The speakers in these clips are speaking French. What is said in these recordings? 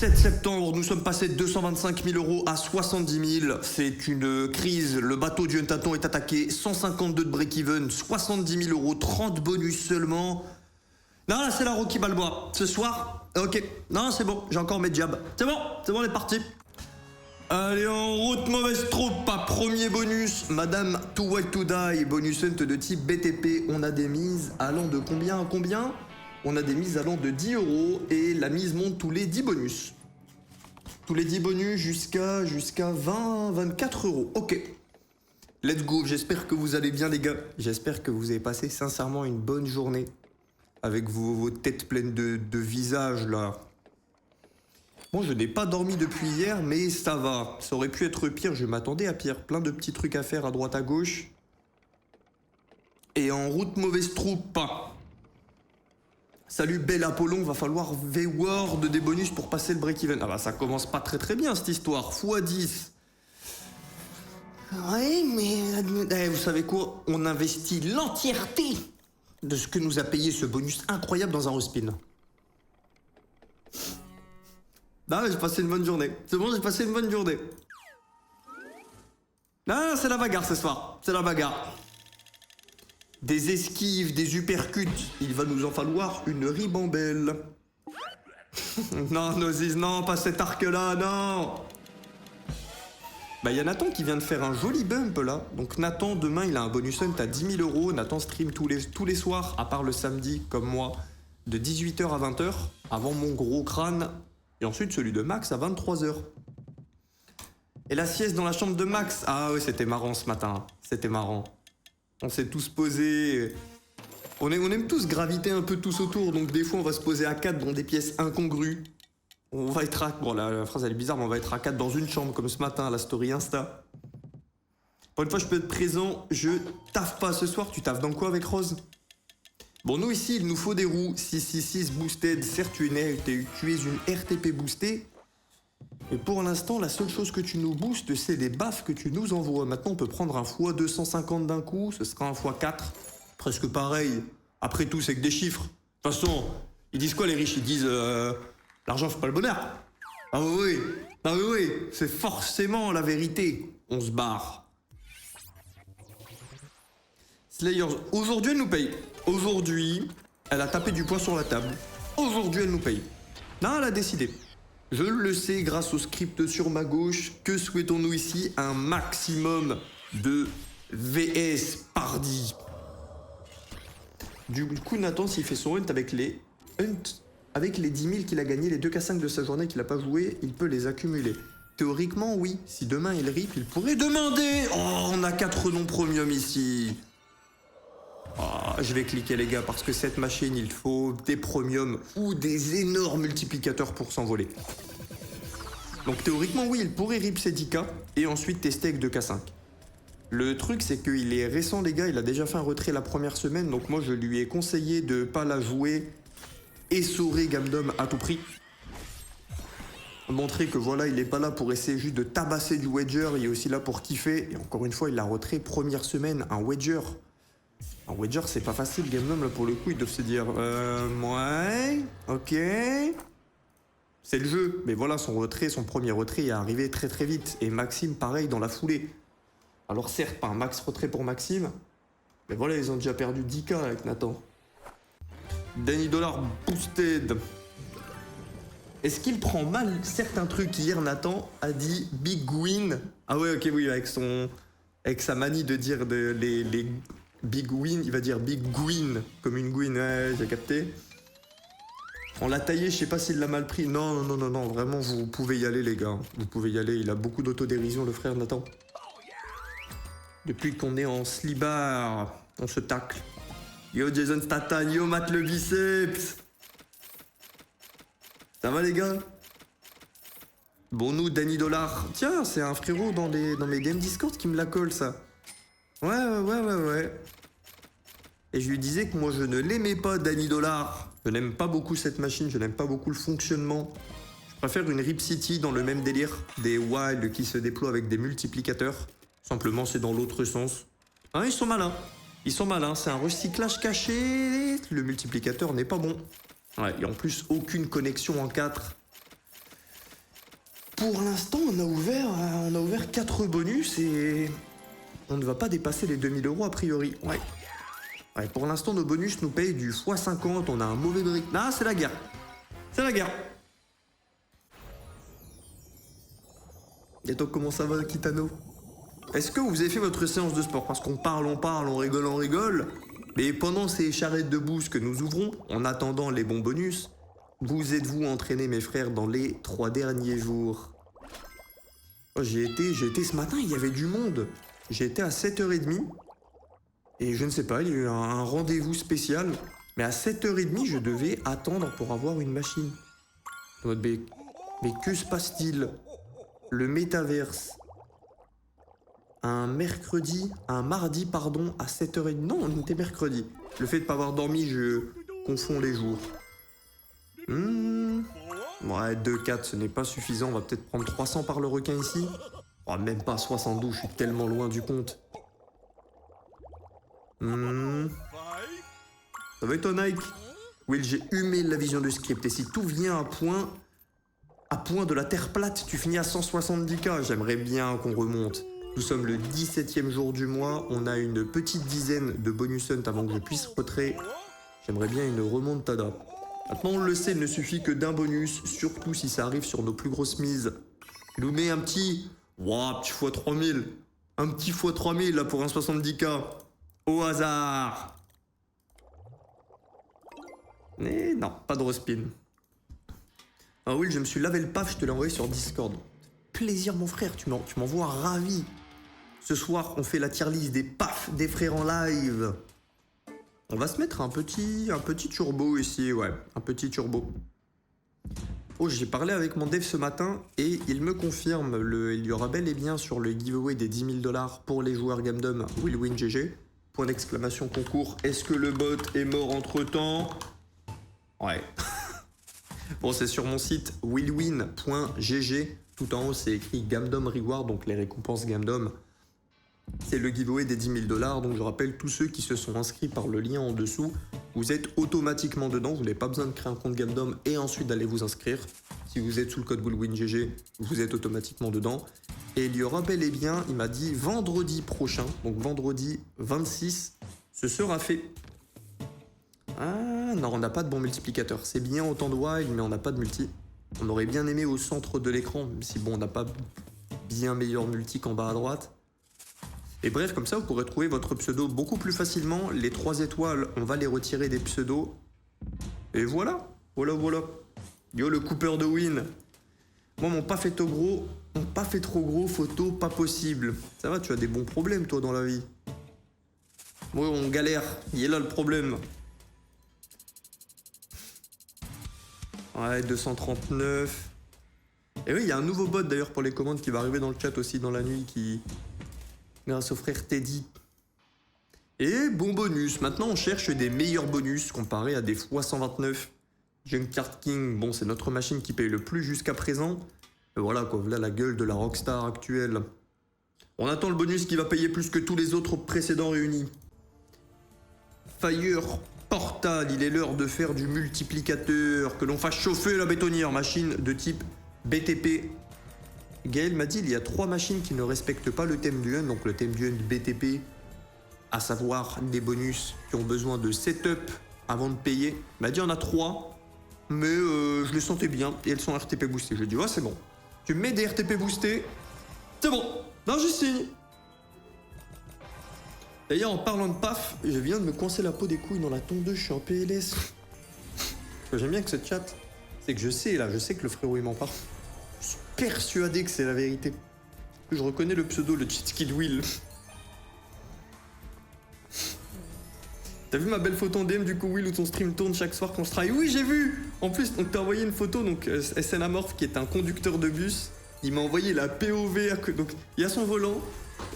7 septembre, nous sommes passés de 225 000 euros à 70 000. C'est une crise. Le bateau du Huntaton est attaqué. 152 de break-even, 70 000 euros, 30 bonus seulement. Non, là, c'est la Rocky Balboa. Ce soir, ok. Non, c'est bon, j'ai encore mes jabs. C'est bon, on est parti. Allez, en route, mauvaise troupe. Pas premier bonus. Madame Too White to Die, bonus hunt de type BTP. On a des mises allant de combien à combien? On a des mises allant de 10 euros et la mise monte tous les 10 bonus. Tous les 10 bonus jusqu'à 24 euros. Ok. Let's go. J'espère que vous allez bien, les gars. J'espère que vous avez passé sincèrement une bonne journée. Avec vos têtes pleines de visages, là. Bon, je n'ai pas dormi depuis hier, mais ça va. Ça aurait pu être pire. Je m'attendais à pire. Plein de petits trucs à faire à droite à gauche. Et en route, mauvaise troupe. Salut Belle Apollon, va falloir V-Word des bonus pour passer le break-even. Ah bah ça commence pas très bien cette histoire, x10. Ouais, mais vous savez quoi? On investit l'entièreté de ce que nous a payé ce bonus incroyable dans un respin. Ah, j'ai passé une bonne journée. C'est bon, j'ai passé une bonne journée. Ah, c'est la bagarre ce soir, c'est la bagarre. Des esquives, des uppercuts, il va nous en falloir une ribambelle. Non, Nozis, non, pas cet arc-là, non. Bah, il y a Nathan qui vient de faire un joli bump, là. Donc Nathan, demain, il a un bonus hunt à 10 000 euros. Nathan stream tous les soirs, à part le samedi, comme moi, de 18h à 20h, avant mon gros crâne. Et ensuite, celui de Max à 23h. Et la sieste dans la chambre de Max. Ah ouais, c'était marrant ce matin. C'était marrant. On s'est tous posés. On aime tous graviter un peu tous autour, donc des fois on va se poser à 4 dans des pièces incongrues. On va être à... Bon, la phrase elle est bizarre, mais on va être à 4 dans une chambre, comme ce matin, la story Insta. Pour une fois, je peux être présent, je taffe pas ce soir. Tu taffes dans quoi avec Rose? Bon, nous ici, il nous faut des roues 666 boosted. Certes, tu es une RTP boostée. Et pour l'instant, la seule chose que tu nous boostes, c'est les baffes que tu nous envoies. Maintenant, on peut prendre un x250 d'un coup, ce sera un x4. Presque pareil. Après tout, c'est que des chiffres. De toute façon, ils disent quoi les riches? Ils disent l'argent fait pas le bonheur. Ah oui, oui, c'est forcément la vérité. On se barre. Slayers, aujourd'hui, elle nous paye. Aujourd'hui, elle a tapé du poing sur la table. Aujourd'hui, elle nous paye. Non, elle a décidé. Je le sais grâce au script sur ma gauche. Que souhaitons-nous ici? Un maximum de VS pardi. Du coup, Nathan, s'il fait son hunt avec les 10 000 qu'il a gagné, les 2K5 de sa journée qu'il n'a pas joué, il peut les accumuler. Théoriquement, oui. Si demain il rip, il pourrait demander. Oh, on a 4 noms premium ici. Oh, je vais cliquer les gars parce que cette machine il faut des premiums ou des énormes multiplicateurs pour s'envoler. Donc théoriquement oui il pourrait rip ses 10K et ensuite tester avec 2K5. Le truc c'est qu'il est récent les gars, il a déjà fait un retrait la première semaine donc moi je lui ai conseillé de pas la jouer essoré Gamdom à tout prix. Montrer que voilà il est pas là pour essayer juste de tabasser du wedger, il est aussi là pour kiffer et encore une fois il a retrait première semaine un wedger. Un wedger, c'est pas facile, Gamdom, là, pour le coup, ils doivent se dire ouais, ok. C'est le jeu. Mais voilà, son premier retrait est arrivé très vite. Et Maxime, pareil, dans la foulée. Alors certes, pas un max retrait pour Maxime. Mais voilà, ils ont déjà perdu 10K avec Nathan. Danny Dollar boosted. Est-ce qu'il prend mal certains trucs? Hier, Nathan a dit Big Win. Ah ouais, ok, oui, avec sa manie de dire les Big Win, il va dire Big Gwyn, comme une Gwyn, ouais, j'ai capté. On l'a taillé, je sais pas s'il l'a mal pris. Non, vraiment, vous pouvez y aller, les gars. Vous pouvez y aller, il a beaucoup d'autodérision, le frère Nathan. Depuis qu'on est en slibard, on se tacle. Yo, Jason Statham, yo, Matt le biceps. Ça va, les gars? Bon, nous, Danny Dollar. Tiens, c'est un frérot dans mes DM Discord qui me la colle, ça. Ouais. Et je lui disais que moi je ne l'aimais pas, Danny Dollar. Je n'aime pas beaucoup cette machine, je n'aime pas beaucoup le fonctionnement. Je préfère une Rip City dans le même délire. Des Wild qui se déploient avec des multiplicateurs. Simplement c'est dans l'autre sens. Hein, ils sont malins, c'est un recyclage caché. Le multiplicateur n'est pas bon. Ouais, et en plus aucune connexion en 4. Pour l'instant, on a ouvert 4 bonus et on ne va pas dépasser les 2000 € a priori. Ouais. Ouais, pour l'instant, nos bonus nous payent du x50. On a un mauvais brick. Ah, c'est la guerre. C'est la guerre. Et toi, comment ça va, Kitano? Est-ce que vous avez fait votre séance de sport? Parce qu'on parle, on rigole. Mais pendant ces charrettes de boost que nous ouvrons, en attendant les bons bonus, vous êtes-vous entraînés, mes frères, dans les 3 derniers jours? Oh, j'ai été ce matin, il y avait du monde. J'ai été à 7h30. Et je ne sais pas, il y a eu un rendez-vous spécial. Mais à 7h30, je devais attendre pour avoir une machine. Mais que se passe-t-il? Le métaverse. Un mardi, pardon, à 7h30. Non, on était mercredi. Le fait de ne pas avoir dormi, je confonds les jours. Ouais, 2-4, ce n'est pas suffisant. On va peut-être prendre 300 par le requin ici. Oh, même pas 72, je suis tellement loin du compte. Ça va être toi, Nike? Will, j'ai humé la vision du script. Et si tout vient à point de la Terre plate, tu finis à 170K. J'aimerais bien qu'on remonte. Nous sommes le 17e jour du mois. On a une petite dizaine de bonus hunt avant que je puisse retrait. J'aimerais bien une remontada. Maintenant, on le sait, il ne suffit que d'un bonus, surtout si ça arrive sur nos plus grosses mises. Il nous met un petit... Wow, petit x3000. Un petit x3000 là pour un 70K. Au hasard. Mais non, pas de respin. Ah oui, je me suis lavé le paf, je te l'ai envoyé sur Discord. Plaisir mon frère, tu m'envoies ravi. Ce soir, on fait la tier list des pafs des frères en live. On va se mettre un petit turbo ici, ouais, un petit turbo. Oh, j'ai parlé avec mon dev ce matin et il me confirme, il y aura bel et bien sur le giveaway des 10 000 $ pour les joueurs Gamdom Will Win GG. Point d'exclamation concours. Est-ce que le bot est mort entre temps? Ouais. Bon, c'est sur mon site willwin.gg. Tout en haut, c'est écrit Gamdom Reward, donc les récompenses Gamdom. C'est le giveaway des 10 000 $. Donc je rappelle, tous ceux qui se sont inscrits par le lien en dessous, vous êtes automatiquement dedans. Vous n'avez pas besoin de créer un compte Gamdom et ensuite d'aller vous inscrire. Si vous êtes sous le code WillWinGG, vous êtes automatiquement dedans. Et il y aura bel et bien, il m'a dit vendredi prochain, donc vendredi 26, ce sera fait. Ah non, on n'a pas de bon multiplicateur. C'est bien autant de wild, mais on n'a pas de multi. On aurait bien aimé au centre de l'écran, même si bon, on n'a pas bien meilleur multi qu'en bas à droite. Et bref, comme ça, vous pourrez trouver votre pseudo beaucoup plus facilement. Les 3 étoiles, on va les retirer des pseudos. Et voilà. Yo, le Cooper de win. Moi, mon pas fait trop gros, photo, pas possible. Ça va, tu as des bons problèmes, toi, dans la vie. Moi, on galère. Il est là le problème. Ouais, 239. Et oui, il y a un nouveau bot, d'ailleurs, pour les commandes qui va arriver dans le chat aussi dans la nuit, grâce au frère Teddy. Et bon bonus. Maintenant, on cherche des meilleurs bonus comparés à des x129. Junkyard King, bon, c'est notre machine qui paye le plus jusqu'à présent. Et voilà, quoi, voilà la gueule de la Rockstar actuelle. On attend le bonus qui va payer plus que tous les autres précédents réunis. Fire Portal, il est l'heure de faire du multiplicateur. Que l'on fasse chauffer la bétonnière. Machine de type BTP. Gaël m'a dit il y a 3 machines qui ne respectent pas le thème du hunt, donc le thème du hunt BTP, à savoir des bonus qui ont besoin de setup avant de payer. Il m'a dit il y en a 3, mais je les sentais bien et elles sont RTP boostées. Je lui ai dit ouais, c'est bon. Tu mets des RTP boostés, c'est bon. Non, j'y signe. D'ailleurs, en parlant de paf, je viens de me coincer la peau des couilles dans la tondeuse, je suis en PLS. Ce que j'aime bien avec ce chat, c'est que je sais que le frérot il m'en parle. Je suis persuadé que c'est la vérité. Je reconnais le pseudo, le cheat skill Will. T'as vu ma belle photo en DM du coup, Will, où ton stream tourne chaque soir quand je travaille? Oui, j'ai vu. En plus, donc t'as envoyé une photo, donc SN Amorph, qui est un conducteur de bus. Il m'a envoyé la POV, donc il y a son volant,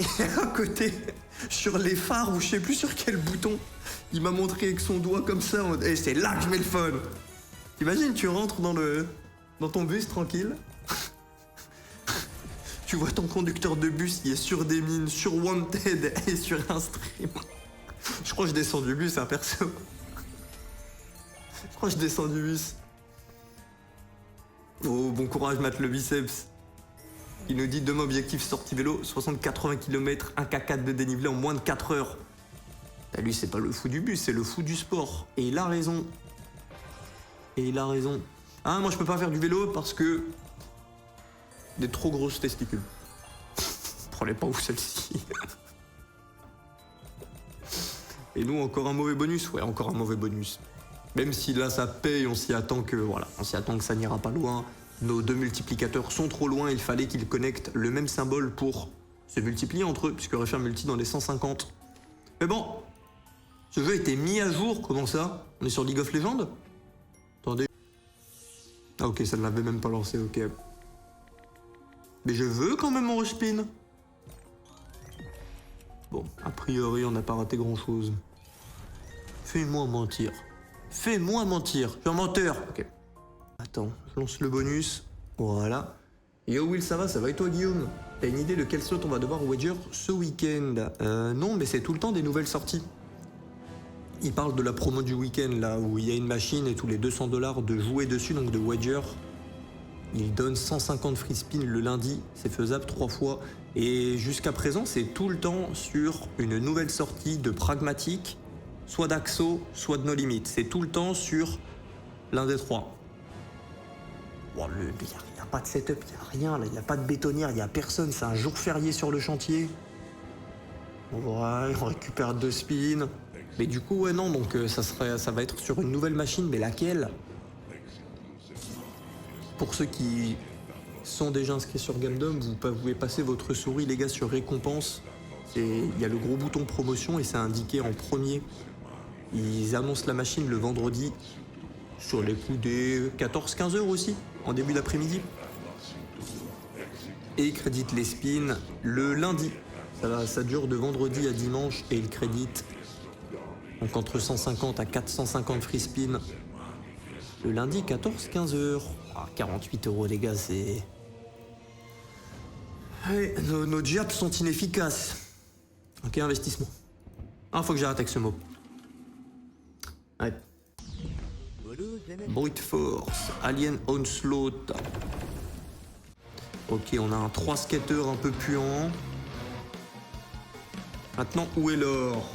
et à côté, sur les phares, ou je sais plus sur quel bouton, il m'a montré avec son doigt comme ça, en mode, c'est là que je mets le fun. T'imagines, tu rentres dans ton bus tranquille. Tu vois ton conducteur de bus, il est sur des mines, sur Wanted et sur un stream. Je crois que je descends du bus, hein, perso. Je crois que je descends du bus. Oh, bon courage, Matt le biceps. Il nous dit demain objectif sortie vélo, 60-80 km, 1K4 de dénivelé en moins de 4 heures. Bah, lui, c'est pas le fou du bus, c'est le fou du sport. Et il a raison. Et il a raison. Ah, moi je peux pas faire du vélo parce que... des trop grosses testicules. Prenez pas où celle-ci. Et nous, encore un mauvais bonus? Ouais, encore un mauvais bonus. Même si là ça paye, on s'y attend que... voilà, on s'y attend que ça n'ira pas loin. Nos deux multiplicateurs sont trop loin, il fallait qu'ils connectent le même symbole pour se multiplier entre eux, puisqu'il aurait fait un multi dans les 150. Mais bon, ce jeu a été mis à jour, comment ça? On est sur League of Legends? Attendez. Ah ok, ça ne l'avait même pas lancé, ok. Mais je veux quand même mon respin. Bon, a priori, on n'a pas raté grand-chose. Fais-moi mentir. Fais-moi mentir. Je suis un menteur. Ok. Attends, je lance le bonus. Voilà. Yo Will, ça va et toi Guillaume? T'as une idée de quel slot on va devoir wager ce week-end? Non, mais c'est tout le temps des nouvelles sorties. Il parle de la promo du week-end, là, où il y a une machine et tous les 200 $ de jouer dessus, donc de wager. Il donne 150 free spin le lundi, c'est faisable 3 fois. Et jusqu'à présent, c'est tout le temps sur une nouvelle sortie de Pragmatic, soit d'Axo, soit de No Limit. C'est tout le temps sur l'un des trois. Bon, il n'y a pas de setup, il n'y a rien, là, il n'y a pas de bétonnière, il n'y a personne, c'est un jour férié sur le chantier. Ouais, on récupère 2 spins. Mais du coup, ouais, non, donc ça va être sur une nouvelle machine, mais laquelle? Pour ceux qui sont déjà inscrits sur Gamedom, vous pouvez passer votre souris, les gars, sur récompense. Il y a le gros bouton promotion et c'est indiqué en premier. Ils annoncent la machine le vendredi sur les coups des 14-15 heures aussi, en début d'après-midi. Et ils créditent les spins le lundi. Ça dure de vendredi à dimanche et ils créditent donc entre 150 à 450 free spins le lundi 14-15 heures. Ah, 48 € les gars, c'est... Ouais, nos jabs sont inefficaces. Ok, investissement. Ah, faut que j'arrête avec ce mot. Ouais. Brute Force, Alien Onslaught. Ok, on a un 3 skater un peu puant. Maintenant, où est l'or?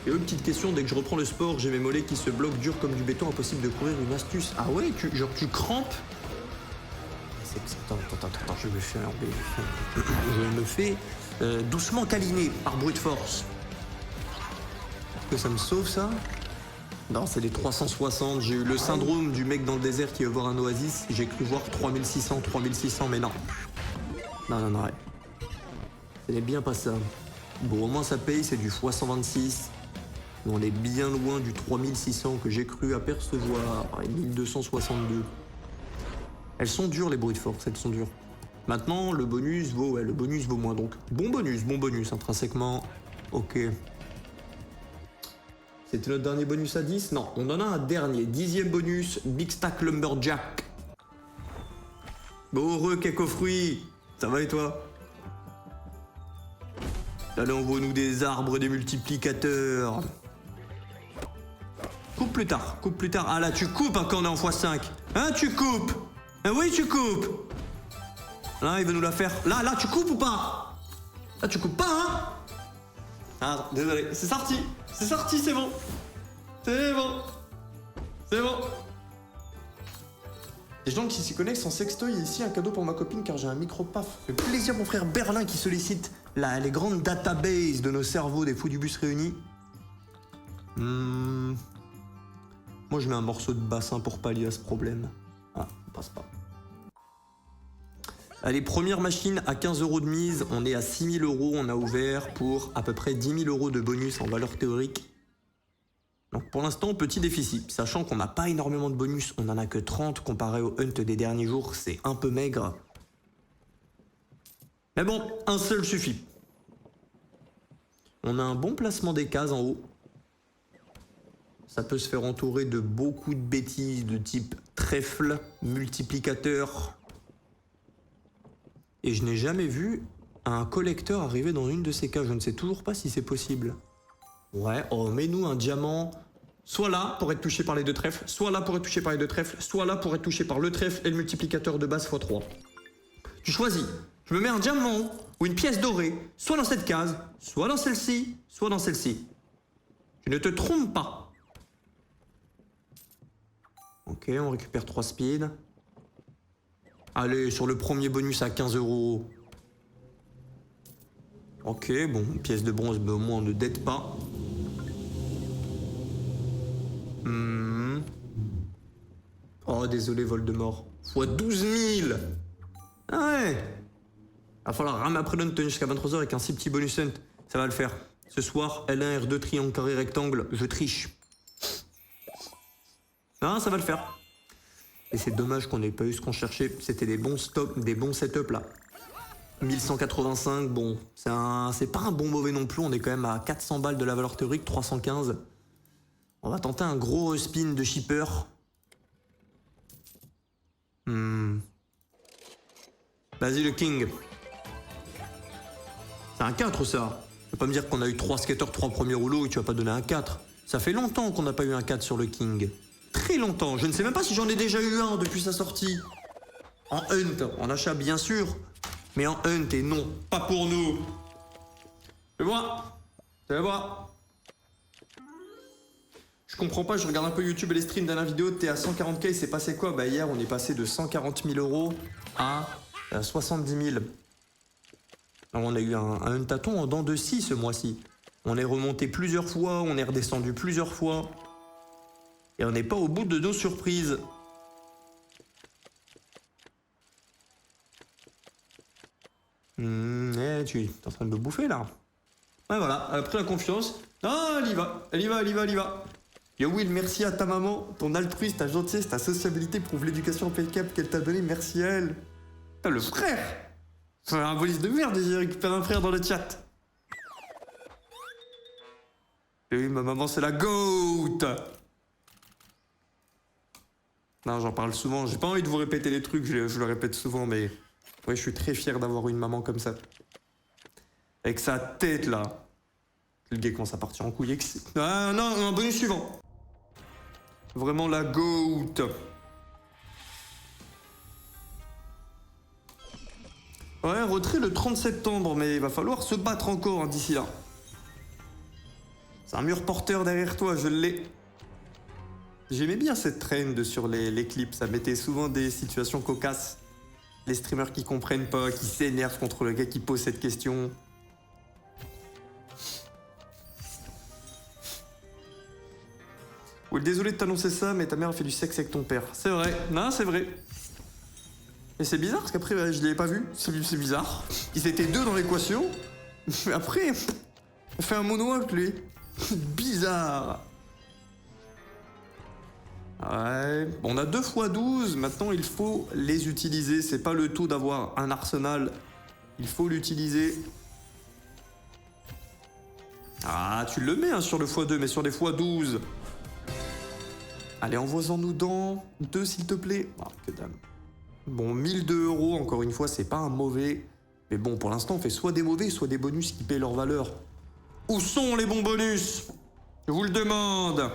Et une petite question, dès que je reprends le sport, j'ai mes mollets qui se bloquent dur comme du béton, impossible de courir, une astuce. Ah ouais, tu crampes? Attends, je me fais doucement câliner par Brute Force. Est-ce que ça me sauve ça? Non, c'est les 360, j'ai eu le syndrome du mec dans le désert qui veut voir un oasis, j'ai cru voir 3600, mais non. Non, ouais. Ce n'est bien pas ça. Bon, au moins ça paye, c'est du x126. On est bien loin du 3600 que j'ai cru apercevoir, et 1262. Elles sont dures les Brute Force, elles sont dures. Maintenant, le bonus vaut moins donc. Bon bonus intrinsèquement. Ok. C'était notre dernier bonus à 10? Non, on en a un dernier. 10e bonus, Big Stack Lumberjack. Bon, heureux, cake aux fruits. Ça va et toi? Allez, envoie-nous des arbres, des multiplicateurs. Coupe plus tard. Ah là, tu coupes hein, quand on est en x5. Hein, tu coupes? Ah oui, tu coupes. Là, il va nous la faire. Là, tu coupes ou pas? Là, tu coupes pas, hein? Ah, désolé. C'est sorti, c'est bon. C'est bon. Les gens qui s'y connectent sans sextoy, ici un cadeau pour ma copine car j'ai un micro-paf. Ça fait plaisir mon frère Berlin qui sollicite les grandes databases de nos cerveaux des fous du bus réunis. Moi je mets un morceau de bassin pour pallier à ce problème. Ah, on passe pas. Allez, première machine à 15 € de mise, on est à 6 000 €, on a ouvert pour à peu près 10 000 € de bonus en valeur théorique. Donc pour l'instant, petit déficit, sachant qu'on n'a pas énormément de bonus, on en a que 30 comparé au hunt des derniers jours, c'est un peu maigre. Mais bon, un seul suffit. On a un bon placement des cases en haut. Ça peut se faire entourer de beaucoup de bêtises de type trèfle, multiplicateur. Et je n'ai jamais vu un collecteur arriver dans une de ces cases. Je ne sais toujours pas si c'est possible. Ouais, oh, mets-nous un diamant soit là pour être touché par les deux trèfles, soit là pour être touché par les deux trèfles, soit là pour être touché par le trèfle et le multiplicateur de base x3. Tu choisis. Je me mets un diamant ou une pièce dorée, soit dans cette case, soit dans celle-ci, soit dans celle-ci. Tu ne te trompes pas. Ok, on récupère 3 speeds. Allez, sur le premier bonus à 15 €. Ok, bon, pièce de bronze, mais au moins on ne dette pas. Oh, désolé, Voldemort. Fois 12 000. Ah ouais. Va falloir ramer après London jusqu'à 23 h avec un si petit bonus hunt. Ça va le faire. Ce soir, L1, R2, triangle, carré, rectangle, je triche. Ah, ça va le faire. Et c'est dommage qu'on n'ait pas eu ce qu'on cherchait. C'était des bons stops, des bons setups là. 1185, bon, c'est pas un bon mauvais non plus. On est quand même à 400 balles de la valeur théorique, 315. On va tenter un gros spin de shipper. Vas-y le king. C'est un 4 ça. Tu vas pas me dire qu'on a eu 3 skaters, 3 premiers rouleaux et tu vas pas donner un 4. Ça fait longtemps qu'on n'a pas eu un 4 sur le king. Très longtemps. Je ne sais même pas si j'en ai déjà eu un depuis sa sortie. En hunt, en achat bien sûr. Mais en hunt et non, pas pour nous. Fais voir. Fais voir. Je comprends pas, je regarde un peu YouTube et les streams dernière vidéo, t'es à 140K, il s'est passé quoi? Bah hier on est passé de 140 000 € à 70 000. Alors, on a eu un huntathon en dents de scie ce mois-ci. On est remonté plusieurs fois, on est redescendu plusieurs fois. Et on n'est pas au bout de nos surprises. Tu es en train de me bouffer là. Ouais voilà, elle a pris la confiance. Ah, elle y va, elle y va, elle y va, elle y va. Yo Will, merci à ta maman, ton altruisme, ta gentillesse, ta sociabilité prouve l'éducation impeccable qu'elle t'a donnée, merci à elle. Putain, le frère. C'est un bonus de merde, j'ai récupéré un frère dans le chat. Et oui, ma maman c'est la GOAT. Non, j'en parle souvent, j'ai pas envie de vous répéter les trucs, je le répète souvent, mais... Ouais, je suis très fier d'avoir une maman comme ça. Avec sa tête, là. Le gars commence à partir en couille. Ah non, un bonus suivant. Vraiment la GOAT. Ouais, retrait le 30 septembre, mais il va falloir se battre encore hein, d'ici là. C'est un mur porteur derrière toi, je l'ai. J'aimais bien cette trend sur les clips, ça mettait souvent des situations cocasses. Les streamers qui comprennent pas, qui s'énervent contre le gars qui pose cette question. Oui, désolé de t'annoncer ça, mais ta mère a fait du sexe avec ton père. C'est vrai, non, c'est vrai. Et c'est bizarre, parce qu'après, je l'ai pas vu. C'est bizarre. Ils étaient deux dans l'équation. Mais après, on fait un moonwalk, lui. Bizarre. Ouais, on a 2 x 12, maintenant il faut les utiliser, c'est pas le tout d'avoir un arsenal, il faut l'utiliser. Ah, tu le mets hein, sur le x2, mais sur les x12. Allez, envoie-en-nous dans 2 s'il te plaît. Ah, que dalle. Bon, 1002 €, encore une fois, c'est pas un mauvais. Mais bon, pour l'instant, on fait soit des mauvais, soit des bonus qui paient leur valeur. Où sont les bons bonus? Je vous le demande.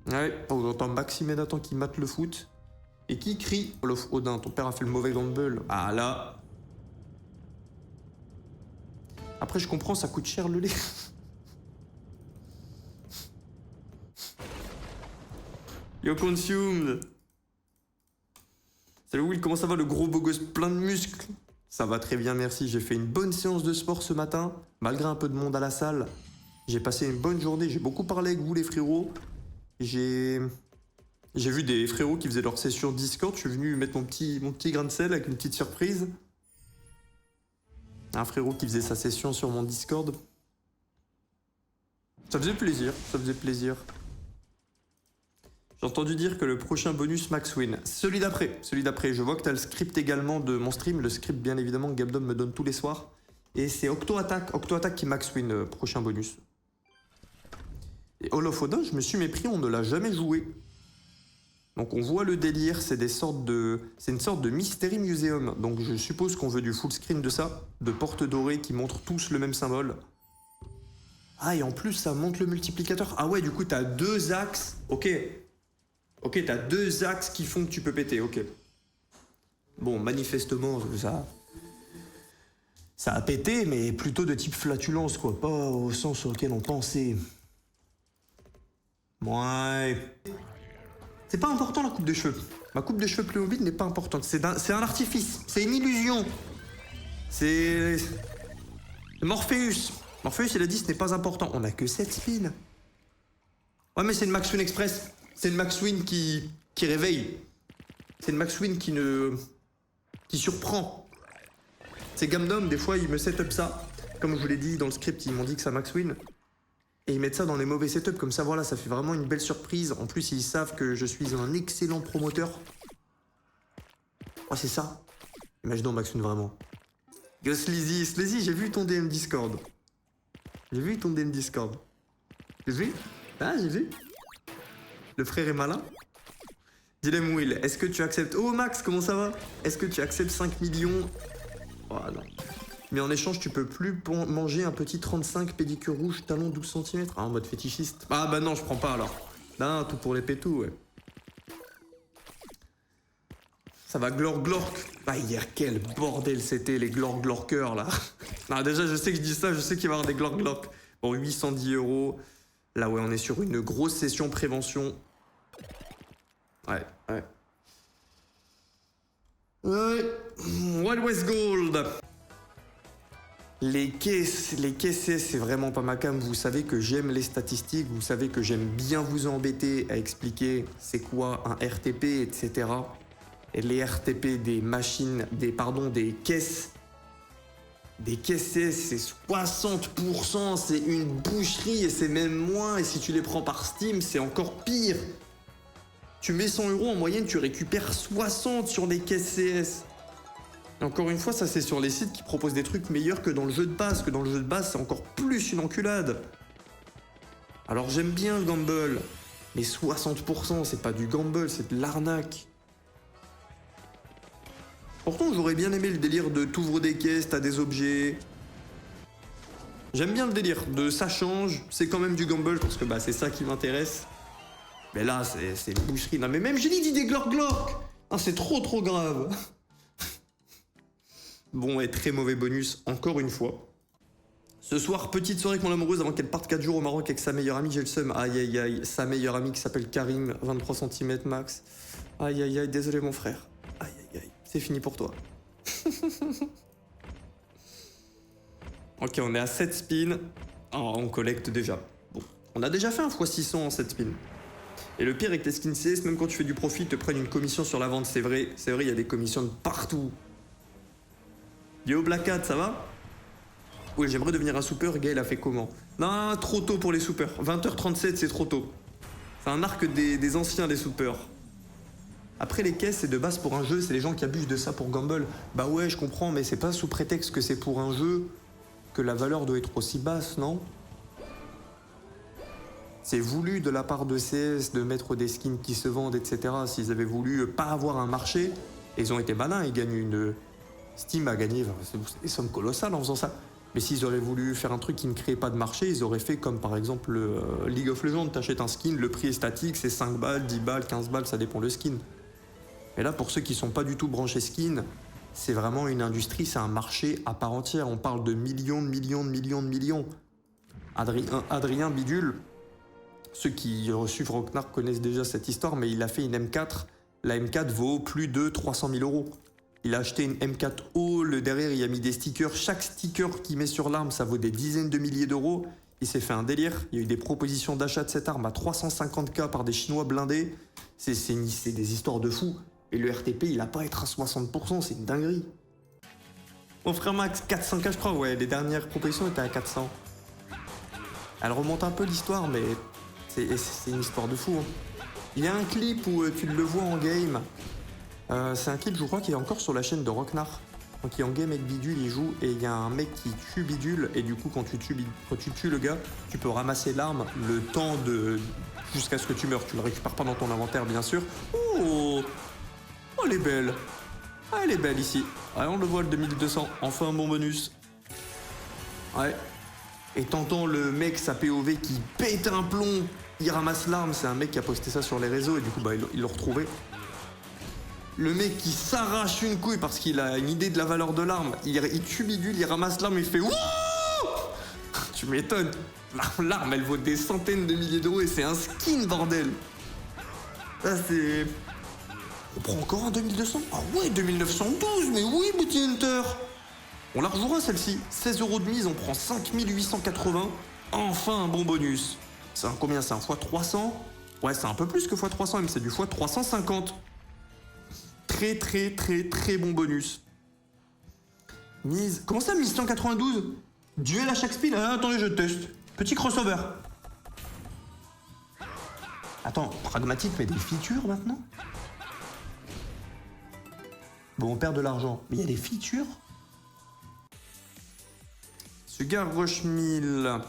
Ouais, on entend Maxime et Nathan qui matent le foot. Et qui crie Olof Odin, ton père a fait le mauvais gamble. Ah là. Après, je comprends, ça coûte cher le lait. Yo, consumed. Salut Will, comment ça va le gros beau gosse plein de muscles? Ça va très bien, merci. J'ai fait une bonne séance de sport ce matin, malgré un peu de monde à la salle. J'ai passé une bonne journée, j'ai beaucoup parlé avec vous les frérots. J'ai vu des frérots qui faisaient leur session Discord, je suis venu mettre mon petit grain de sel avec une petite surprise. Un frérot qui faisait sa session sur mon Discord. Ça faisait plaisir, ça faisait plaisir. J'ai entendu dire que le prochain bonus max win. Celui d'après. Je vois que tu as le script également de mon stream. Le script, bien évidemment, que Gabdom me donne tous les soirs. Et c'est Octo Attack qui max win, prochain bonus. Et Hall of Odin, je me suis mépris, on ne l'a jamais joué. Donc on voit le délire, c'est une sorte de Mystery Museum. Donc je suppose qu'on veut du full screen de ça, de portes dorées qui montrent tous le même symbole. Ah, et en plus, ça monte le multiplicateur. Ah ouais, du coup, t'as 2 axes. Ok. Ok, t'as 2 axes qui font que tu peux péter, ok. Bon, manifestement, ça a pété, mais plutôt de type flatulence, quoi. Pas au sens auquel on pensait. Ouais. C'est pas important, la coupe de cheveux. Ma coupe de cheveux Playmobil n'est pas importante. C'est un artifice. C'est une illusion. C'est... Morpheus. Morpheus, il a dit ce n'est pas important. On a que 7 spins. Ouais, mais c'est une Max Win Express. C'est une Max Win qui réveille. C'est une Max Win qui surprend. C'est Gamdom, des fois, ils me set up ça. Comme je vous l'ai dit dans le script, ils m'ont dit que ça Max Win. Et ils mettent ça dans les mauvais setups. Comme ça, voilà, ça fait vraiment une belle surprise. En plus, ils savent que je suis un excellent promoteur. Oh, c'est ça. Imaginons Max Win vraiment. Yo, Sleazy, j'ai vu ton DM Discord. J'ai vu ton DM Discord. J'ai vu? Ah, j'ai vu. Le frère est malin. Dilemme Will, est-ce que tu acceptes... Oh Max, comment ça va? Est-ce que tu acceptes 5 millions? Oh non. Mais en échange, tu peux plus manger un petit 35 pédicure rouge, talon 12 cm. Ah, en mode fétichiste. Ah bah non, je prends pas alors. Non, tout pour les pétous, ouais. Ça va glork. Ah, hier, quel bordel c'était, les glorkers, là. Non, déjà, je sais que je dis ça, je sais qu'il va y avoir des glork. Bon, 810 €. Là, ouais, on est sur une grosse session prévention. Ouais. Wild West Gold. Les caisses, c'est vraiment pas ma cam. Vous savez que j'aime les statistiques, vous savez que j'aime bien vous embêter à expliquer c'est quoi un RTP, etc. Et les RTP des machines, des caisses. Des caisses, c'est 60%, c'est une boucherie et c'est même moins. Et si tu les prends par Steam, c'est encore pire. Tu mets 100 € en moyenne, tu récupères 60 sur les caisses CS. Et encore une fois, ça c'est sur les sites qui proposent des trucs meilleurs que dans le jeu de base. Que dans le jeu de base, c'est encore plus une enculade. Alors j'aime bien Gamble, mais 60%, c'est pas du gamble, c'est de l'arnaque. Pourtant, j'aurais bien aimé le délire de t'ouvres des caisses, t'as des objets. J'aime bien le délire de ça change, c'est quand même du gamble parce que bah c'est ça qui m'intéresse. Mais là, c'est une boucherie. Non mais même j'ai dit des glork. Ah, c'est trop grave. Bon, et très mauvais bonus, encore une fois. Ce soir, petite soirée avec mon amoureuse avant qu'elle parte 4 jours au Maroc avec sa meilleure amie, j'ai le seum. Aïe. Sa meilleure amie qui s'appelle Karim, 23 cm max. Aïe, désolé mon frère. Aïe. C'est fini pour toi. Ok, on est à 7 spins. Oh, on collecte déjà. Bon, on a déjà fait un x600 en 7 spins. Et le pire avec les skins CS, même quand tu fais du profit, ils te prennent une commission sur la vente. C'est vrai, il y a des commissions de partout. Yo Black Cat, ça va? Oui, j'aimerais devenir un super. Gaël a fait comment? Non, trop tôt pour les soupers. 20h37, c'est trop tôt. C'est un arc des anciens, les soupers. Après, les caisses, c'est de base pour un jeu, c'est les gens qui abusent de ça pour gamble. Bah ouais, je comprends, mais c'est pas sous prétexte que c'est pour un jeu que la valeur doit être aussi basse, non? C'est voulu de la part de CS de mettre des skins qui se vendent, etc. S'ils avaient voulu pas avoir un marché, ils ont été malins, ils gagnent une... Steam a gagné des sommes colossales en faisant ça. Mais s'ils auraient voulu faire un truc qui ne créait pas de marché, ils auraient fait comme par exemple League of Legends, t'achètes un skin, le prix est statique, c'est 5 balles, 10 balles, 15 balles, ça dépend le skin. Et là, pour ceux qui sont pas du tout branchés skin, c'est vraiment une industrie, c'est un marché à part entière. On parle de millions. Adrien Bidule, ceux qui suivent Rocknar connaissent déjà cette histoire, mais il a fait une M4. La M4 vaut plus de 300 000 €. Il a acheté une M4 All, derrière il a mis des stickers. Chaque sticker qu'il met sur l'arme, ça vaut des dizaines de milliers d'euros. Il s'est fait un délire. Il y a eu des propositions d'achat de cette arme à 350K par des Chinois blindés. C'est des histoires de fous. Et le RTP, il a pas à être à 60%, c'est une dinguerie. Mon frère Max, 400K je crois, ouais, les dernières propositions étaient à 400. Elle remonte un peu l'histoire, mais c'est une histoire de fou. Hein. Il y a un clip où tu le vois en game. C'est un clip, je crois, qui est encore sur la chaîne de Rocknar. Donc il est en game avec Bidule, il joue, et il y a un mec qui tue Bidule, et du coup, quand tu tues le gars, tu peux ramasser l'arme le temps de... jusqu'à ce que tu meurs. Tu le récupères pas dans ton inventaire, bien sûr. Oh, elle est belle. Ah, elle est belle ici. Ouais, on le voit, le 2200. Enfin un bon bonus. Ouais. Et t'entends le mec, sa POV, qui pète un plomb. Il ramasse l'arme. C'est un mec qui a posté ça sur les réseaux et du coup, bah, il l'a retrouvé. Le mec qui s'arrache une couille parce qu'il a une idée de la valeur de l'arme. Il tue Bidule, il ramasse l'arme et il fait wouh. Tu m'étonnes. L'arme, elle vaut des centaines de milliers d'euros et c'est un skin, bordel. Ça, c'est... On prend encore un 2200? Ah ouais, 2912, mais oui, Bounty Hunter. On la rejouera, celle-ci. 16 € de mise, on prend 5880. Enfin, un bon bonus. C'est un combien? C'est un x300? Ouais, c'est un peu plus que x300, mais c'est du x350. Très, très, très, très bon bonus. Mise... Comment ça, mise 192? Duel à chaque spin? Ah, attendez, je teste. Petit crossover. Attends, Pragmatique met des features maintenant? Bon, on perd de l'argent. Mais il y a des features? Sugar Rush 1000.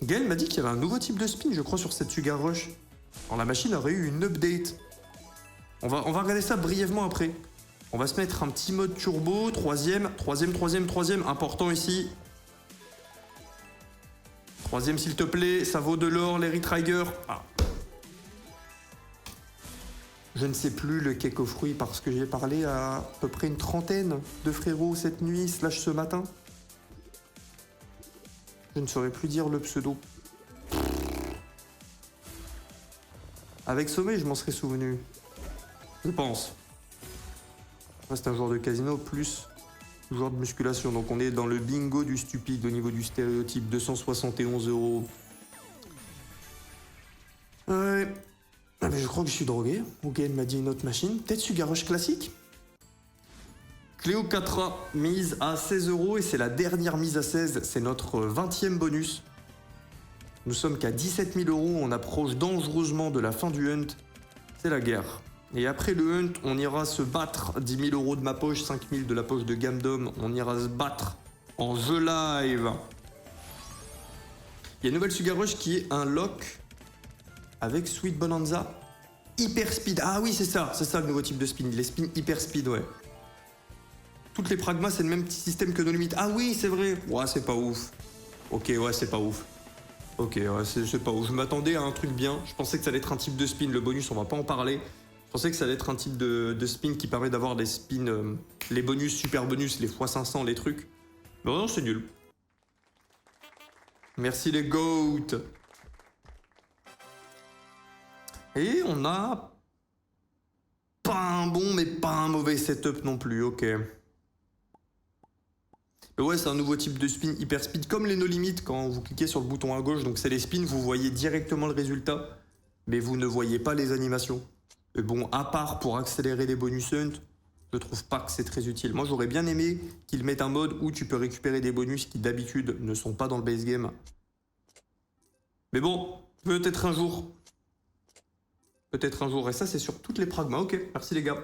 Gaël m'a dit qu'il y avait un nouveau type de spin, je crois, sur cette Sugar Rush. Alors la machine aurait eu une update. On va regarder ça brièvement après. On va se mettre un petit mode turbo, troisième, important ici. Troisième, s'il te plaît, ça vaut de l'or, les Retrigger. Ah. Je ne sais plus le cake aux fruits parce que j'ai parlé à peu près une trentaine de frérots cette nuit, slash ce matin. Je ne saurais plus dire le pseudo. Avec Sommeil, je m'en serais souvenu. Je pense. C'est un joueur de casino plus joueur de musculation. Donc on est dans le bingo du stupide au niveau du stéréotype. 271 €. Ouais. Ah mais je crois que je suis drogué. Ok, elle m'a dit une autre machine. Peut-être Sugar Rush classique. Cléopatra, mise à 16 € et c'est la dernière mise à 16. C'est notre 20e bonus. Nous sommes qu'à 17 000 €. On approche dangereusement de la fin du hunt. C'est la guerre. Et après le hunt, on ira se battre. 10 000 € de ma poche, 5 000 de la poche de Gamdom. On ira se battre en jeu live. Il y a une nouvelle Sugar Rush qui est un lock avec Sweet Bonanza. Hyper speed. Ah oui, c'est ça le nouveau type de spin. Les spins hyper speed, ouais. Toutes les pragmas, c'est le même petit système que nos limites. Ah oui, c'est vrai. Ouais, c'est pas ouf. Ok, ouais, c'est pas ouf. Ok, ouais, c'est pas ouf. Je m'attendais à un truc bien. Je pensais que ça allait être un type de spin. Le bonus, on va pas en parler. Je pensais que ça allait être un type de spin qui permet d'avoir des spins, les bonus, super bonus, les x500, les trucs. Mais non, c'est nul. Merci les GOAT. Et on a pas un bon, mais pas un mauvais setup non plus, ok. Mais ouais, c'est un nouveau type de spin hyper speed, comme les no limit quand vous cliquez sur le bouton à gauche. Donc c'est les spins, vous voyez directement le résultat, mais vous ne voyez pas les animations. Et bon, à part pour accélérer les bonus hunt, je trouve pas que c'est très utile. Moi, j'aurais bien aimé qu'ils mettent un mode où tu peux récupérer des bonus qui d'habitude ne sont pas dans le base game. Mais bon, peut-être un jour. Peut-être un jour. Et ça, c'est sur toutes les pragmas. Ok, merci les gars.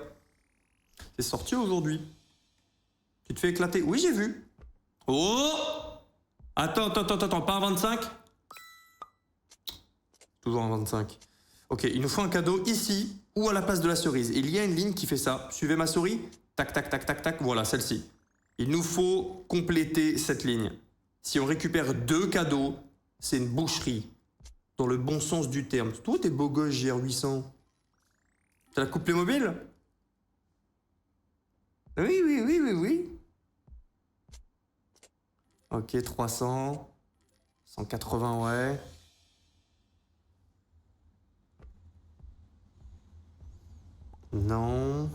C'est sorti aujourd'hui. Tu te fais éclater. Oui, j'ai vu. Oh! Attends, pas un 25? Toujours un 25. Ok, il nous faut un cadeau ici ou à la place de la cerise. Et il y a une ligne qui fait ça. Suivez ma souris. Tac, tac, tac, tac, tac. Voilà, celle-ci. Il nous faut compléter cette ligne. Si on récupère 2 cadeaux, c'est une boucherie. Dans le bon sens du terme. Toi, t'es beau gosse, GR800. T'as la coupe Playmobil? Oui. Ok, 300. 180, ouais. Non.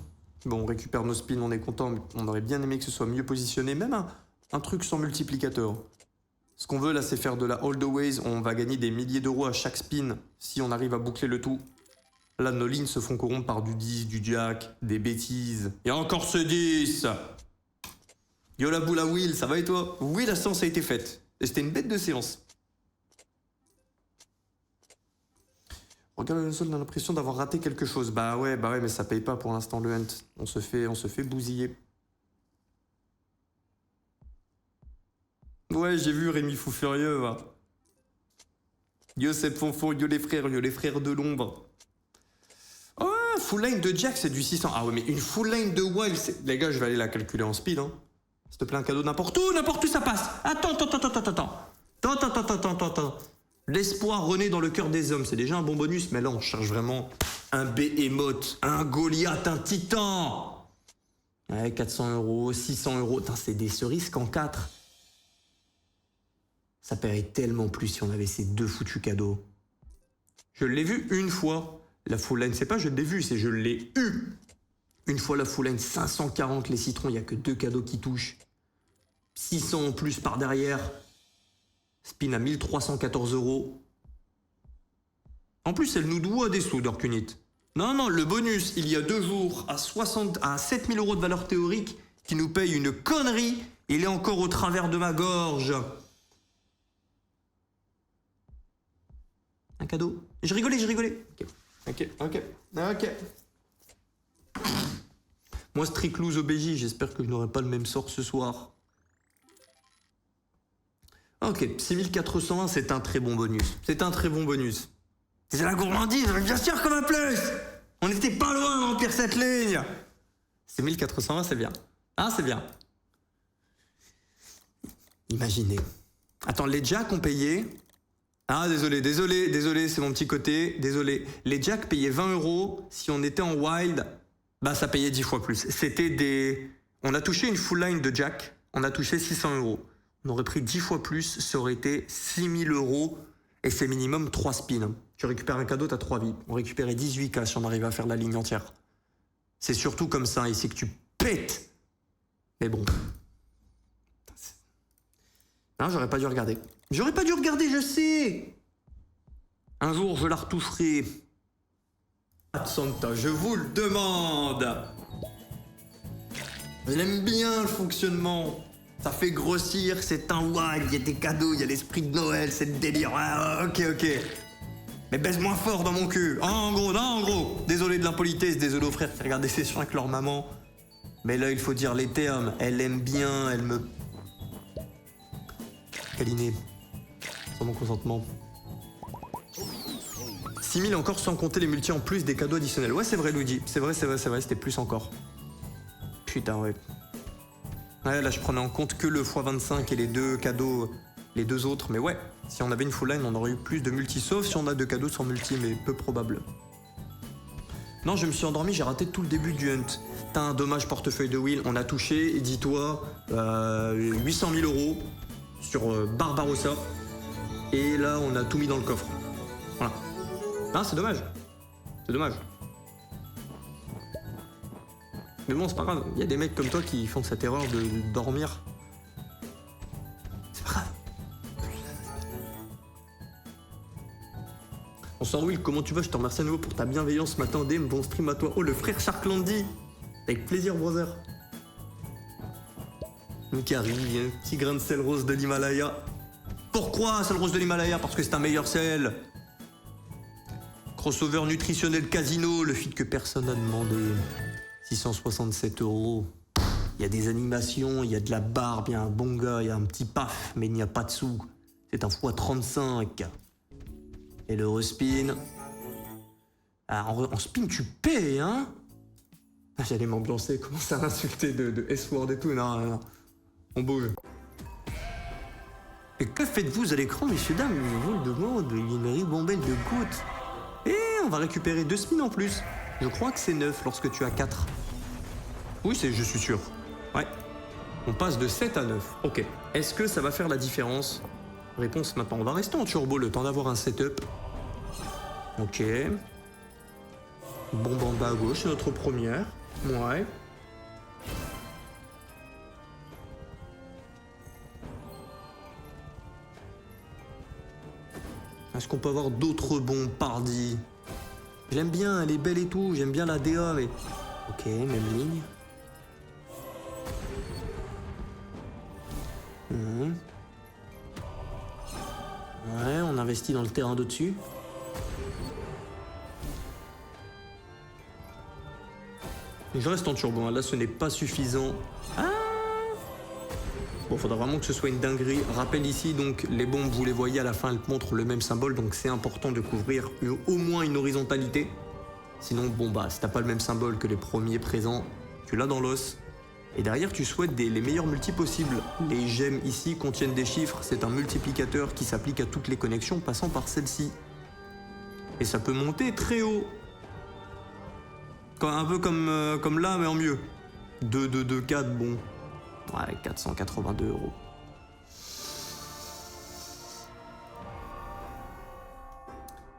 Bon, on récupère nos spins, on est content, mais on aurait bien aimé que ce soit mieux positionné. Même un truc sans multiplicateur. Ce qu'on veut là, c'est faire de la all the ways. On va gagner des milliers d'euros à chaque spin si on arrive à boucler le tout. Là, nos lignes se font corrompre par du 10, du jack, des bêtises. Et encore ce 10! Yo la boule à Will, ça va et toi? Oui, la séance a été faite. Et c'était une bête de séance. Regarde le sol, on a l'impression d'avoir raté quelque chose. Bah ouais, mais ça paye pas pour l'instant le hunt. On se fait bousiller. Ouais, j'ai vu Rémi Fou Furieux, va. Yo Seb Fonfon, yo les frères de l'ombre. Oh, full line de Jack, c'est du 600. Ah ouais, mais une full line de Wild, les gars, je vais aller la calculer en speed, hein. S'il te plaît, un cadeau n'importe où ça passe. Attends. L'espoir renaît dans le cœur des hommes. C'est déjà un bon bonus, mais là, on cherche vraiment un behemoth, un Goliath, un titan. Ouais, 400 €, 600 €. Putain, c'est des cerises qu'en 4. Ça paierait tellement plus si on avait ces 2 foutus cadeaux. Je l'ai vu une fois. La full line, c'est pas je l'ai vu, c'est je l'ai eu. Une fois la full line, 540 les citrons, il n'y a que 2 cadeaux qui touchent. 600 en plus par derrière. Spin à 1314 €. En plus, elle nous doit des sous, Dorkunit. Non, le bonus, il y a 2 jours, à 7000 € de valeur théorique, qui nous paye une connerie. Il est encore au travers de ma gorge. Un cadeau. Je rigolais. Ok. Moi, Strictloose OBJ, j'espère que je n'aurai pas le même sort ce soir. Ok, 6401, c'est un très bon bonus. C'est la gourmandise, bien sûr qu'on va plus. On n'était pas loin de remplir cette ligne. 6420, c'est bien. Ah, c'est bien. Imaginez. Attends, les jacks ont payé... Ah, désolé, c'est mon petit côté, désolé. Les jacks payaient 20 €, si on était en wild, bah ça payait 10 fois plus. C'était des... On a touché une full line de jack, on a touché 600 €. On aurait pris 10 fois plus, ça aurait été 6000 €, et c'est minimum 3 spins. Tu récupères un cadeau, t'as 3 vies. On récupérait 18K si on arrivait à faire la ligne entière. C'est surtout comme ça, ici que tu pètes. Mais bon... Non, j'aurais pas dû regarder. Je sais. Un jour, je la retoucherai. Santa, je vous le demande. Elle aime bien le fonctionnement. Ça fait grossir, c'est un wild, il y a des cadeaux, il y a l'esprit de Noël, c'est le délire. Ah, ok. Mais baise moins fort dans mon cul. En gros. Désolé de l'impolitesse, désolé aux frères qui regardent des sessions avec leur maman. Mais là, il faut dire les termes. Elle aime bien, elle me... câliner. Sans mon consentement. 6000 encore sans compter les multis en plus des cadeaux additionnels. Ouais, c'est vrai, Luigi. C'est vrai, c'était plus encore. Putain, ouais. Ouais, là, je prenais en compte que le x25 et les 2 cadeaux, les 2 autres. Mais ouais, si on avait une full line, on aurait eu plus de multi. Sauf si on a 2 cadeaux sans multi, mais peu probable. Non, je me suis endormi, j'ai raté tout le début du hunt. T'as un dommage portefeuille de wheel. On a touché, dis-toi, 800 000 € sur Barbarossa. Et là, on a tout mis dans le coffre. Voilà. Ah, c'est dommage. Mais bon, c'est pas grave. Il y a des mecs comme toi qui font cette erreur de dormir. C'est pas grave. Bonsoir Will, comment tu vas? Je te remercie à nouveau pour ta bienveillance ce matin. DM, bon stream à toi. Oh, le frère Sharklandy. Avec plaisir, brother. Mikari, un petit grain de sel rose de l'Himalaya. Pourquoi sel rose de l'Himalaya? Parce que c'est un meilleur sel. Crossover nutritionnel casino, le feed que personne n'a demandé. 667 €. Il y a des animations, il y a de la barbe, il y a un bon gars, il y a un petit paf, mais il n'y a pas de sous. C'est un x35. Et le respin. Ah, en spin, tu paies, hein? Ah, j'allais m'ambiancer, commencer à insulter de S-word et tout. Non. On bouge. Et que faites-vous à l'écran, messieurs, dames? Je vous le demande, il y a une ribambelle de gouttes. Et on va récupérer 2 spins en plus. Je crois que c'est 9 lorsque tu as 4. Oui, je suis sûr. Ouais. On passe de 7 à 9. Ok. Est-ce que ça va faire la différence? Réponse maintenant. On va rester en turbo le temps d'avoir un setup. Ok. Bombe en bas à gauche, c'est notre première. Ouais. Est-ce qu'on peut avoir d'autres bombes, pardi? J'aime bien, elle est belle et tout, j'aime bien la DA, mais... Ok, même ligne. Ouais, on investit dans le terrain de dessus. Je reste en turbo, hein. Là ce n'est pas suffisant. Ah! Bon, faudra vraiment que ce soit une dinguerie. Rappel ici, donc, les bombes, vous les voyez à la fin, elles montrent le même symbole, donc c'est important de couvrir au moins une horizontalité. Sinon, bon bah, si t'as pas le même symbole que les premiers présents, tu l'as dans l'os. Et derrière, tu souhaites les meilleurs multis possibles. Les gemmes ici contiennent des chiffres. C'est un multiplicateur qui s'applique à toutes les connexions passant par celle-ci. Et ça peut monter très haut. Un peu comme là, mais en mieux. 2, 4, bon. Ouais, 482 €.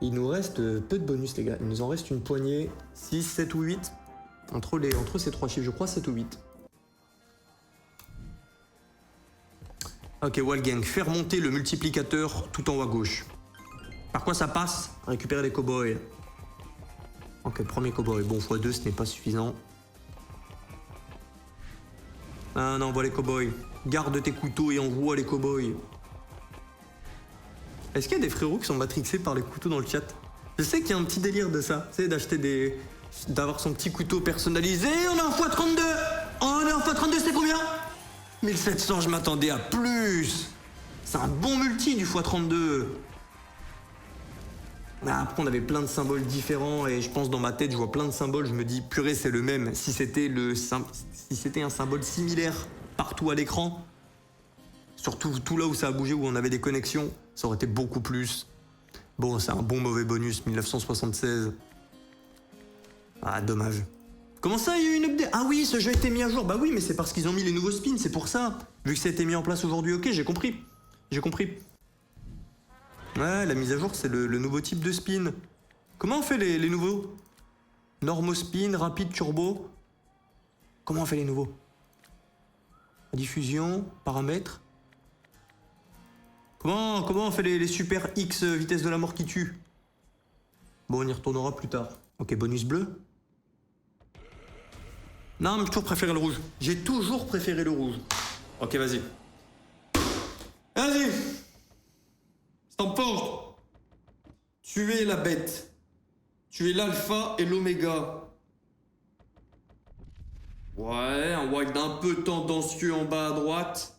Il nous reste peu de bonus, les gars. Il nous en reste une poignée. 6, 7 ou 8. Entre ces trois chiffres, je crois 7 ou 8. Ok, Wallgang, faire monter le multiplicateur tout en haut à gauche. Par quoi ça passe? Récupérer les cow-boys. Ok, premier cow-boy. Bon, x2, ce n'est pas suffisant. Ah non, envoie les cow-boys. Garde tes couteaux et envoie les cow-boys. Est-ce qu'il y a des frérots qui sont matrixés par les couteaux dans le chat? Je sais qu'il y a un petit délire de ça. Tu sais, d'avoir son petit couteau personnalisé. On est en x32. On est en x32, c'est combien? 1700, je m'attendais à plus. C'est un bon multi du x32. Après, on avait plein de symboles différents et je pense dans ma tête, je vois plein de symboles. Je me dis, purée, c'est le même. Si c'était un symbole similaire partout à l'écran, surtout tout là où ça a bougé, où on avait des connexions, ça aurait été beaucoup plus. Bon, c'est un bon mauvais bonus, 1976. Ah, dommage. Comment ça, il y a eu une update? Ah oui, ce jeu a été mis à jour. Bah oui, mais c'est parce qu'ils ont mis les nouveaux spins, c'est pour ça. Vu que ça a été mis en place aujourd'hui, ok, j'ai compris. J'ai compris. Ouais, la mise à jour, c'est le nouveau type de spin. Comment on fait les nouveaux? Normo spin, rapide, turbo. Comment on fait les nouveaux? Diffusion, paramètres. Comment on fait les super X vitesse de la mort qui tue? Bon, on y retournera plus tard. Ok, bonus bleu. Non, mais j'ai toujours préféré le rouge. J'ai toujours préféré le rouge. Ok, vas-y. Vas-y. Stamford. Tu es la bête. Tu es l'alpha et l'oméga. Ouais, un white un peu tendancieux en bas à droite.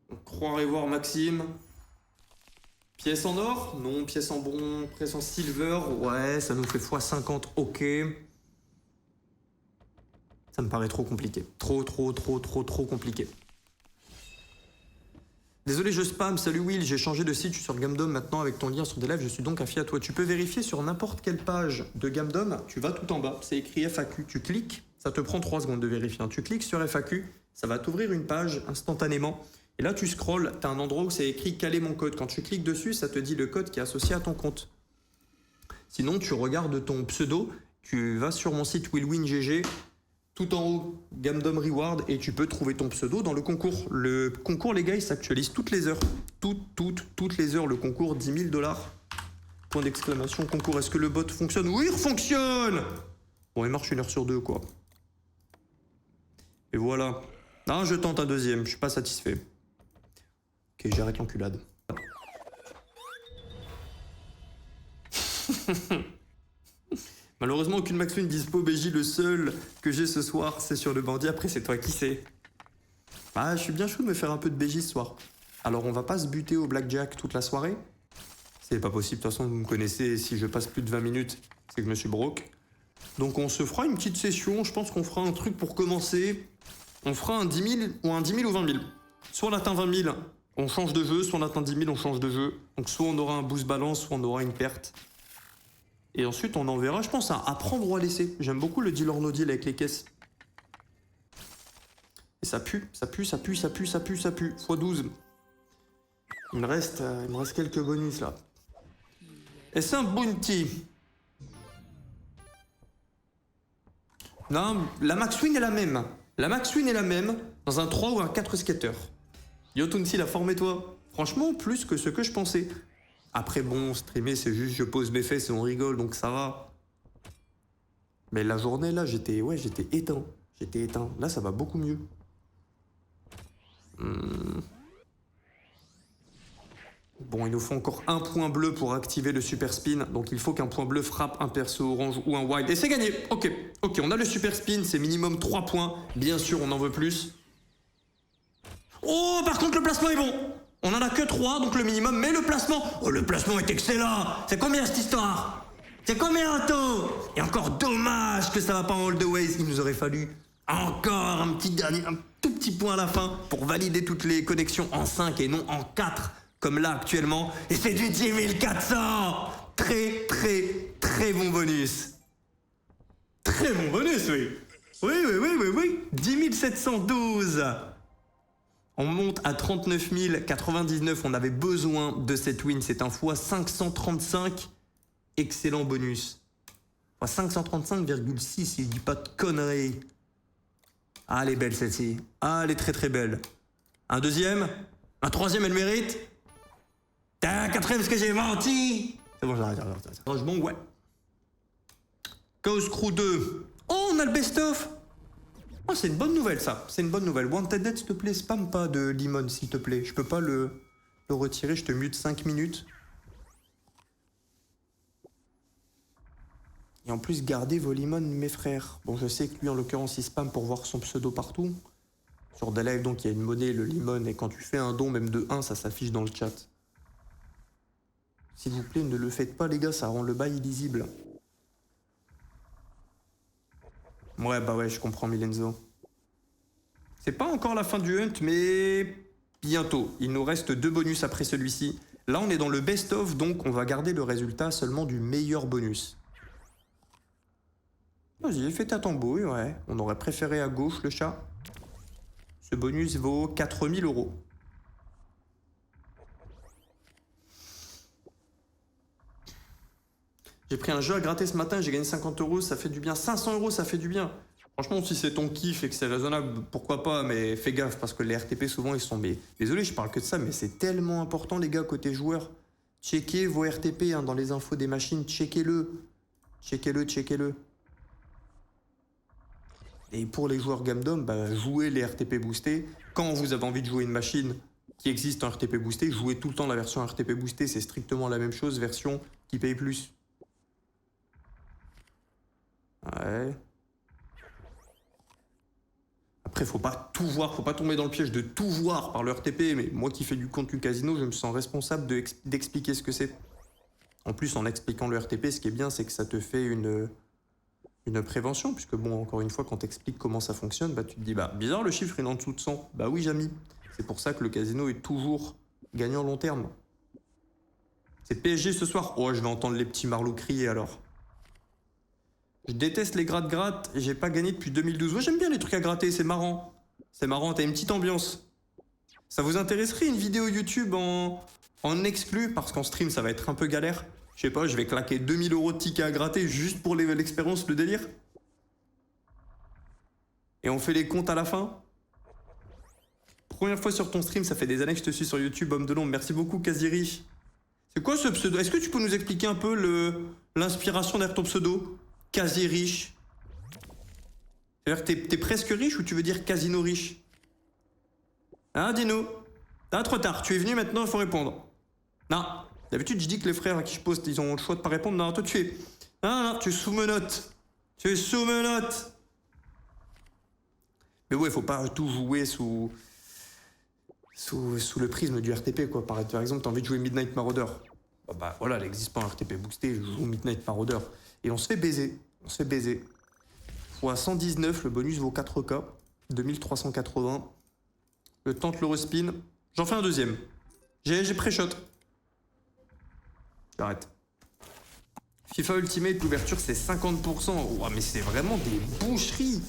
On croirait voir Maxime. Pièce en or? Non. Pièce en bronze, pièce en silver? Ouais, ça nous fait x50, ok. Ça me paraît trop compliqué. Trop compliqué. Désolé, je spam. Salut Will, j'ai changé de site, je suis sur Gamdom maintenant avec ton lien sur des lives, je suis donc affié à toi. Tu peux vérifier sur n'importe quelle page de Gamdom, tu vas tout en bas, c'est écrit FAQ. Tu cliques, ça te prend 3 secondes de vérifier. Tu cliques sur FAQ, ça va t'ouvrir une page instantanément. Et là, tu scrolles, tu as un endroit où c'est écrit « Quel est mon code ?» Quand tu cliques dessus, ça te dit le code qui est associé à ton compte. Sinon, tu regardes ton pseudo, tu vas sur mon site willwingg, tout en haut, Gamdom Reward, et tu peux trouver ton pseudo dans le concours. Le concours, les gars, il s'actualise toutes les heures. Toutes les heures, le concours, 10 000 $. Point d'exclamation, concours. Est-ce que le bot fonctionne? Oui, il fonctionne! Bon, il marche 1 heure sur 2, quoi. Et voilà. Non, je tente un deuxième, je suis pas satisfait. Ok, j'arrête l'enculade. Malheureusement, aucune Maxwin dispo, BJ. Le seul que j'ai ce soir, c'est sur le bandit. Après, c'est toi qui sais. Ah, je suis bien chaud de me faire un peu de BJ ce soir. Alors, on va pas se buter au blackjack toute la soirée. C'est pas possible. De toute façon, vous me connaissez. Si je passe plus de 20 minutes, c'est que je me suis broke. Donc, on se fera une petite session. Je pense qu'on fera un truc pour commencer. On fera un 10 000 ou un 10 000 ou 20 000. Soit on atteint 20 000, on change de jeu. Soit on atteint 10 000, on change de jeu. Donc, soit on aura un boost balance, soit on aura une perte. Et ensuite, on en verra, je pense, à prendre ou à laisser. J'aime beaucoup le deal or no deal avec les caisses. Et ça pue. x12. Il me reste quelques bonus, là. Et c'est un bounty. Non, la Maxwin est la même. La Maxwin est la même dans un 3 ou un 4 skater. Yo, Tounsi, la formez-toi. Franchement, plus que ce que je pensais. Après, bon, streamer, c'est juste je pose mes fesses et on rigole, donc ça va. Mais la journée, là, j'étais éteint. Là, ça va beaucoup mieux. Bon, il nous faut encore un point bleu pour activer le super spin. Donc, il faut qu'un point bleu frappe un perso orange ou un wild. Et c'est gagné. Ok, on a le super spin, c'est minimum 3 points. Bien sûr, on en veut plus. Oh, par contre, le placement est bon. On en a que 3, donc le minimum, mais le placement... Oh, le placement est excellent. C'est combien cette histoire? C'est combien, Anto? Et encore dommage que ça va pas en all the ways. Il nous aurait fallu Encore un petit dernier, un tout petit point à la fin pour valider toutes les connexions en 5 et non en 4 comme là actuellement. Et c'est du 10 400. Très très très bon bonus. Très bon bonus, oui. Oui. 10 712. On monte à 39 099. On avait besoin de cette win. C'est un x 535. Excellent bonus. X 535,6 si je dis pas de conneries. Ah, elle est belle celle-ci. Ah, elle est très très belle. Un deuxième. Un troisième, elle mérite. Un quatrième, parce que j'ai menti. C'est bon, j'arrête. Franchement, ouais. Chaos Crew 2. Oh, on a le best-of. Oh, c'est une bonne nouvelle, ça. C'est une bonne nouvelle. Wanted Dead, s'il te plaît, spam pas de limon, s'il te plaît. Je peux pas le retirer, je te mute 5 minutes. Et en plus, gardez vos limons, mes frères. Bon, je sais que lui, en l'occurrence, il spam pour voir son pseudo partout. Sur des lives, donc, il y a une monnaie, le limon, et quand tu fais un don, même de 1, ça s'affiche dans le chat. S'il vous plaît, ne le faites pas, les gars, ça rend le bail illisible. Ouais, bah ouais, je comprends, Milenzo. C'est pas encore la fin du hunt, mais bientôt. Il nous reste 2 bonus après celui-ci. Là, on est dans le best-of, donc on va garder le résultat seulement du meilleur bonus. Vas-y, fais ta tambouille, ouais. On aurait préféré à gauche, le chat. Ce bonus vaut 4000 €. J'ai pris un jeu à gratter ce matin, j'ai gagné 50 €, ça fait du bien. 500 €, ça fait du bien. Franchement, si c'est ton kiff et que c'est raisonnable, pourquoi pas, mais fais gaffe, parce que les RTP, souvent, ils sont... Mais désolé, je parle que de ça, mais c'est tellement important, les gars, côté joueurs. Checkez vos RTP hein, dans les infos des machines, checkez-le. Checkez-le. Et pour les joueurs gamme d'homme, bah, jouez les RTP boostés. Quand vous avez envie de jouer une machine qui existe en RTP boosté, jouez tout le temps la version RTP boosté, c'est strictement la même chose, version qui paye plus. Ouais. Après, faut pas tout voir, faut pas tomber dans le piège de tout voir par le RTP, mais moi qui fais du contenu casino, je me sens responsable d'expliquer ce que c'est. En plus, en expliquant le RTP, ce qui est bien, c'est que ça te fait une prévention, puisque bon, encore une fois, quand t'expliques comment ça fonctionne, bah tu te dis, bah bizarre, le chiffre il est en dessous de 100. Bah oui, Jamy. C'est pour ça que le casino est toujours gagnant long terme. C'est PSG ce soir. Oh, je vais entendre les petits marlots crier alors. Je déteste les gratte-gratte, j'ai pas gagné depuis 2012. Moi j'aime bien les trucs à gratter, c'est marrant. C'est marrant, t'as une petite ambiance. Ça vous intéresserait une vidéo YouTube en exclu? Parce qu'en stream ça va être un peu galère. Je sais pas, je vais claquer 2000 € de tickets à gratter juste pour l'expérience, le délire. Et on fait les comptes à la fin. Première fois sur ton stream, ça fait des années que je te suis sur YouTube, homme de l'ombre. Merci beaucoup, Kaziri. C'est quoi ce pseudo? Est-ce que tu peux nous expliquer un peu l'inspiration derrière ton pseudo? Quasi riche. C'est-à-dire que t'es presque riche ou tu veux dire casino riche? Hein, dis-nous. Ah, trop tard, tu es venu maintenant, il faut répondre. Non. D'habitude, je dis que les frères à qui je poste, ils ont le choix de pas répondre. Non, toi, tu es... Non, tu es sous-menotte. Tu es sous-menotte. Mais ouais, faut pas tout jouer sous le prisme du RTP, quoi. Par exemple, t'as envie de jouer Midnight Marauder. Bah voilà, elle n'existe pas un RTP boosté, je joue Midnight Marauder. Et on se fait baiser. Fois 119, le bonus vaut 4K. 2380. Je tente le respin. J'en fais un deuxième. J'ai pré-shot. J'arrête. FIFA Ultimate, l'ouverture c'est 50%. Ouah, mais c'est vraiment des boucheries.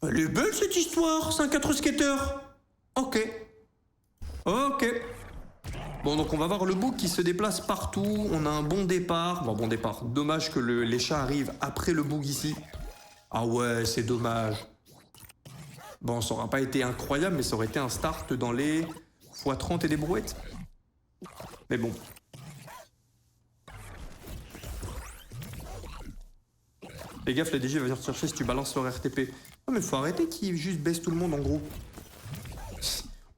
Elle est belle cette histoire, c'est un 4 skater. Ok. Bon, donc on va voir le bouc qui se déplace partout. On a un bon départ. Bon départ. Dommage que les chats arrivent après le bouc ici. Ah ouais, c'est dommage. Bon, ça aura pas été incroyable, mais ça aurait été un start dans les x30 et des brouettes. Mais bon. Fais gaffe, la DG va venir te chercher si tu balances leur RTP. Non mais faut arrêter qu'ils juste baissent tout le monde en gros.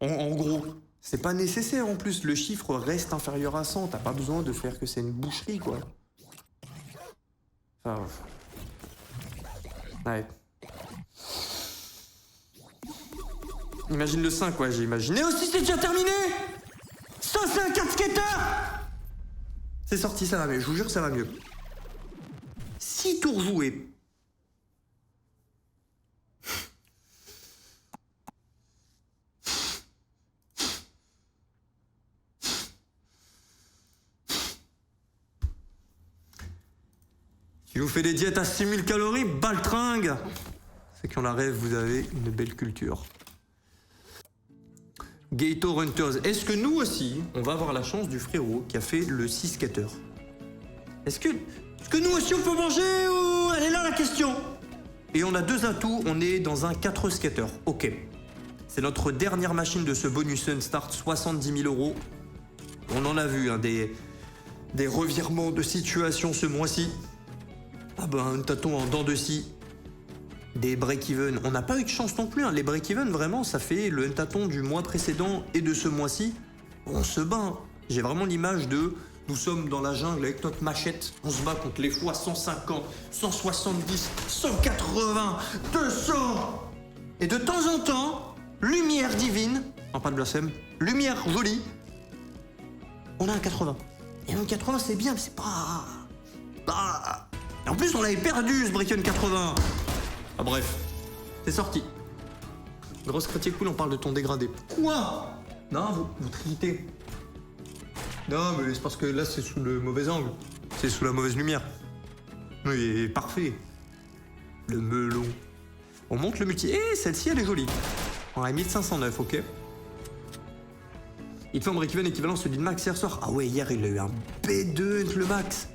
En gros. C'est pas nécessaire en plus, le chiffre reste inférieur à 100, t'as pas besoin de faire que c'est une boucherie quoi. Enfin... Ouais. Imagine le 5, ouais, j'ai imaginé aussi, c'est déjà terminé. Ça c'est un 4 skater. C'est sorti, ça va mieux, je vous jure ça va mieux. 6 tours joués. Si vous faites des diètes à 6000 calories, baltringue. Ceux qui ont la rêve, vous avez une belle culture. Gator Hunters. Est-ce que nous aussi, on va avoir la chance du frérot qui a fait le 6 skater? Est-ce que nous aussi on peut manger ou... Elle est là la question. Et on a 2 atouts, on est dans un 4 skater. Ok. C'est notre dernière machine de ce bonus Sun Start, 70 000 €. On en a vu hein, des revirements de situation ce mois-ci. Ah ben un tâton en dents de scie. Des break-even. On n'a pas eu de chance non plus. Hein. Les break-even, vraiment, ça fait le tâton du mois précédent et de ce mois-ci. On se bat. Hein. J'ai vraiment l'image de... Nous sommes dans la jungle avec notre machette. On se bat contre les fois 150, 170, 180, 200. Et de temps en temps, lumière divine. Non, pas de blasphème. Lumière jolie. On a un 80. Et un 80, c'est bien, mais c'est pas... Et en plus, on l'avait perdu, ce Breaken 80. Ah bref, c'est sorti. Grosse critique cool, on parle de ton dégradé. Quoi? Non, vous tritez. Non, mais c'est parce que là, c'est sous le mauvais angle. C'est sous la mauvaise lumière. Oui, parfait. Le melon. On monte le multi. Eh, celle-ci, elle est jolie. On a 1509, ok. Il te fait un break-even équivalent à celui de Max hier soir. Ah ouais, hier, il a eu un B2, le Max.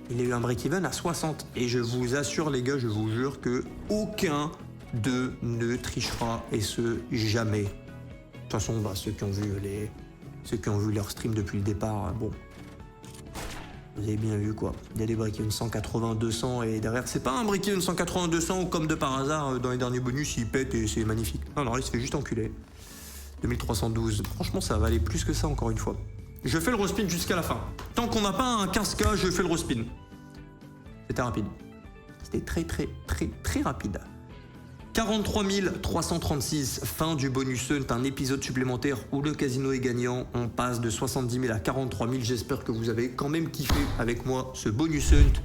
Il a eu un break-even à 60. Et je vous assure, les gars, je vous jure que aucun d'eux ne trichera, et ce, jamais. De toute façon, bah, ceux qui ont vu leur stream depuis le départ, bon. Vous avez bien vu, quoi. Il y a des break-even 180, 200, et derrière, c'est pas un break-even 180, 200, ou comme de par hasard, dans les derniers bonus, il pète et c'est magnifique. Non, non, il se fait juste enculer. 2312. Franchement, ça va aller plus que ça, encore une fois. Je fais le respin jusqu'à la fin. Tant qu'on n'a pas un 15K, je fais le respin. C'était rapide. C'était très rapide. 43 336, fin du bonus hunt, un épisode supplémentaire où le casino est gagnant. On passe de 70 000 à 43 000. J'espère que vous avez quand même kiffé avec moi ce bonus hunt.